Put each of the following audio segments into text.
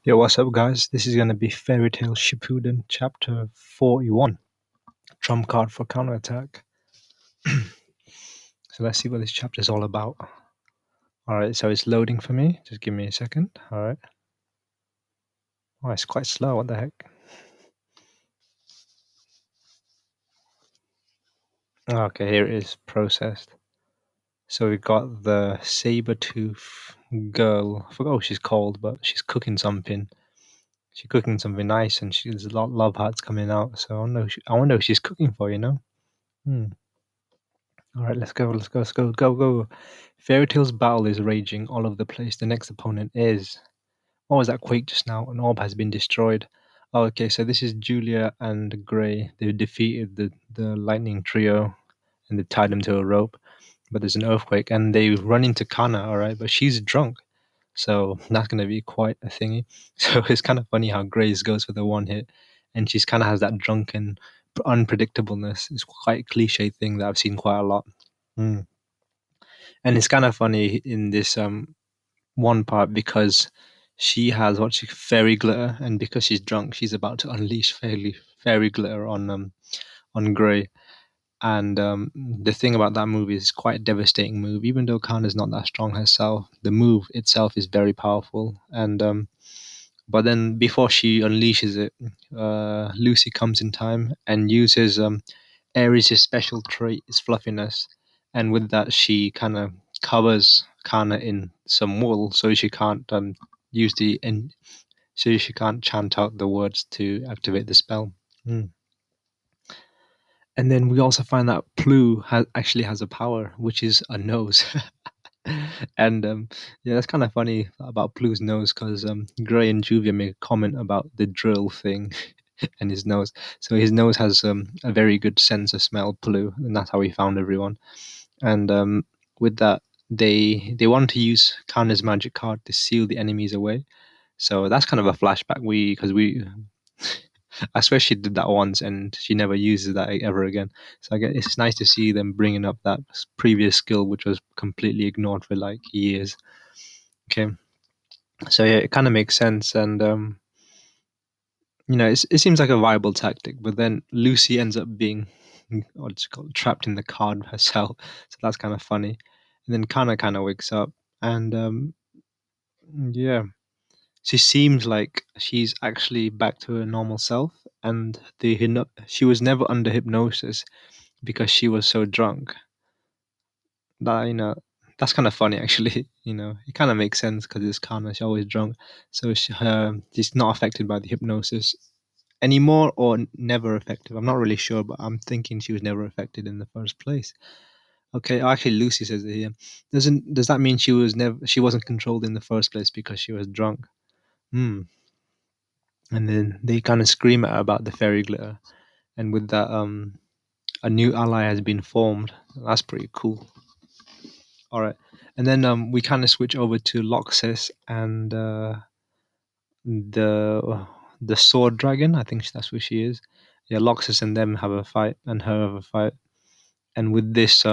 Yo, what's up, guys? This is going to be Fairy Tale Shippuden, Chapter 41, Trump Card for Counterattack. So let's see what this chapter is all about. Alright, so it's loading for me. Just give me a second. Alright. Oh, it's quite slow. What the heck? Okay, here it is, processed. So we got the saber-tooth girl. I forgot what she's called, but she's cooking something. She's cooking something nice, and there's a lot of love hearts coming out. So I wonder what she's cooking for, you know? All right, let's go. Fairy Tail's battle is raging all over the place. The next opponent is... What was that quake just now? An orb has been destroyed. Oh, okay, so this is Julia and Grey. They defeated the lightning trio and they tied them to a rope. But there's an earthquake and they run into Kana, all right? But she's drunk. So that's going to be quite a thingy. So it's kind of funny how Grey's goes for the one hit and she's kind of has that drunken unpredictableness. It's quite a cliche thing that I've seen quite a lot. Mm. And it's kind of funny in this one part because she has what she fairy glitter, and because she's drunk, she's about to unleash fairy glitter on Grey. And the thing about that move is it's quite a devastating move. Even though Kana's not that strong herself, the move itself is very powerful. And but then before she unleashes it, Lucy comes in time and uses Ares' special trait is fluffiness, and with that she kind of covers Kana in some wool, so she can't use so she can't chant out the words to activate the spell. Mm. And then we also find that Plu actually has a power, which is a nose. And yeah, that's kind of funny about Plu's nose because Gray and Juvia make a comment about the drill thing and his nose. So his nose has a very good sense of smell, Plu, and that's how he found everyone. And with that, they want to use Kana's magic card to seal the enemies away. So that's kind of a flashback. Because we I swear she did that once and she never uses that ever again. So I guess it's nice to see them bringing up that previous skill, which was completely ignored for like years. Okay, so yeah, it kind of makes sense, and it seems like a viable tactic. But then Lucy ends up being what's it called, trapped in the card herself, so that's kind of funny. And then Kana kind of wakes up, and yeah, she seems like she's actually back to her normal self, and she was never under hypnosis because she was so drunk. That that's kind of funny actually. It kind of makes sense because it's Kana. She's always drunk, so she's not affected by the hypnosis anymore, or never affected. I'm not really sure, but I'm thinking she was never affected in the first place. Okay, actually, Lucy says it here. Does that mean she wasn't controlled in the first place because she was drunk? Hmm. And then they kind of scream at her about the fairy glitter, and with that, a new ally has been formed. That's pretty cool. All right, and then we kind of switch over to Loxus and the the sword dragon. I think that's who she is. Yeah, Loxus and them have a fight, and her have a fight. And with this,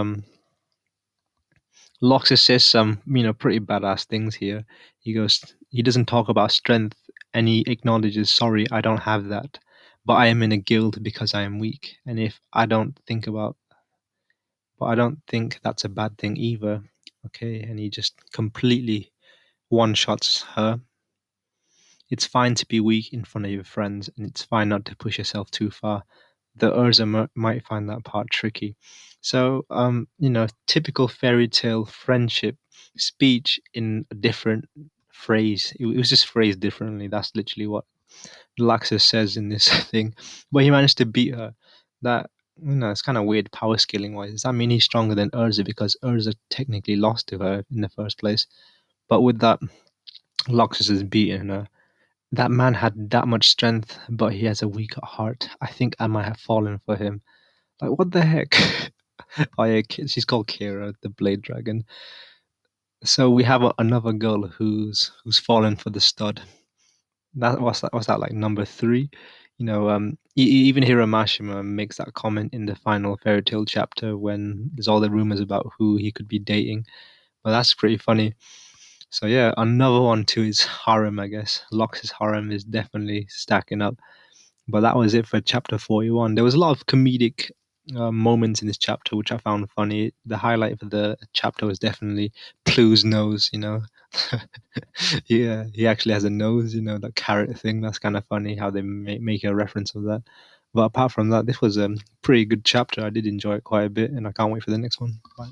Loxus says some pretty badass things here. He doesn't talk about strength, and he acknowledges, sorry, I don't have that, but I am in a guild because I am weak, and if I don't think about, but I don't think that's a bad thing either. Okay, and he just completely one shots her. It's fine to be weak in front of your friends, and it's fine not to push yourself too far. The Urza might find that part tricky. So, typical fairy tale friendship speech in a different phrase. It was just phrased differently. That's literally what Laxus says in this thing. But he managed to beat her. That, it's kind of weird power scaling wise. Does that mean he's stronger than Urza? Because Urza technically lost to her in the first place. But with that, Laxus has beaten her. That man had that much strength, but he has a weak heart. I think I might have fallen for him. Like, what the heck? Oh yeah, she's called Kira, the Blade Dragon. So we have another girl who's fallen for the stud. That was like number three. Even Hiramashima makes that comment in the final fairy tale chapter when there's all the rumors about who he could be dating. But that's pretty funny. So yeah, another one to his harem, I guess. Locke's harem is definitely stacking up. But that was it for chapter 41. There was a lot of comedic moments in this chapter, which I found funny. The highlight of the chapter was definitely Plu's nose, you know. Yeah, he actually has a nose, you know, that carrot thing. That's kind of funny how they make a reference of that. But apart from that, this was a pretty good chapter. I did enjoy it quite a bit, and I can't wait for the next one. Bye.